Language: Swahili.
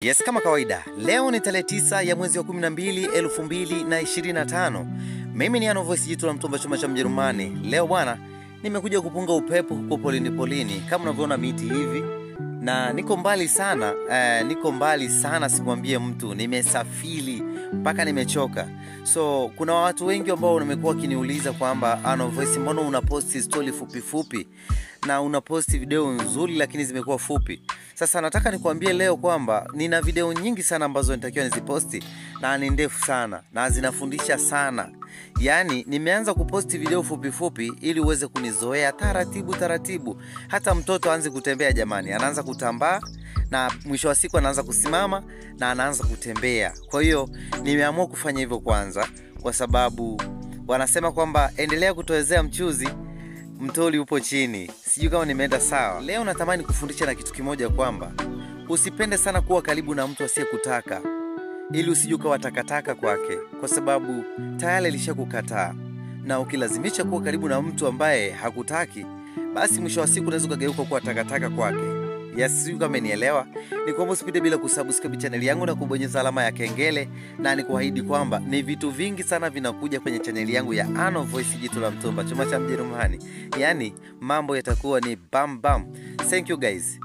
Yes, kama kawaida, leo ni tarehe 9 ya mwezi wa 12 2025. Mimi ni Ano Voice, jitu la mtumba chuma cha Mjerumani. Leo bwana, nimekuja kupunga upepo huko polini. Kama unavyoona miti hivi, na niko mbali sana sikwambie mtu, nimesafiri mpaka nimechoka. So kuna watu wengi ambao wamekuwa kiniuliza kwamba Ano Voice, mbona unaposti story fupi na unaposti video nzuri lakini zimekuwa fupi? Sasa nataka nikwambie leo kwamba nina video nyingi sana ambazo nitakiwa niziposti, na ni ndefu sana na zinafundisha sana. Yaani nimeanza kuposti video fupi ili uweze kunizoea taratibu. Hata mtoto aanze kutembea jamani, anaanza kutambaa na mwisho wa siku anaanza kusimama na anaanza kutembea. Kwa hiyo nimeamua kufanya hivyo kwanza kwa sababu wanasema kwamba endelea kutoezea mchuzi, mtoli upo chini. Sijui kama nimeenda sawa. Leo natamani kufundisha na kitu kimoja kwamba usipende sana kuwa karibu na mtu asiyekutaka, ili usije ukawa takataka kwake, kwa sababu tayari alishakukataa. Na ukilazimisha kuwa karibu na mtu ambaye hakutaki, basi mwisho wa siku unaweza kugeuka kuwa takataka kwake. Yes, sijui kama umenielewa. Nikuomba usipite bila kusubscribe channel yangu na kubonyeza alama ya kengele, na nikuahidi kwamba ni vitu vingi sana vinakuja kwenye channel yangu ya Ano Voice, jitu la mtumba chuma cha Mjerumani. Yaani mambo yatakuwa ni bam. Thank you guys.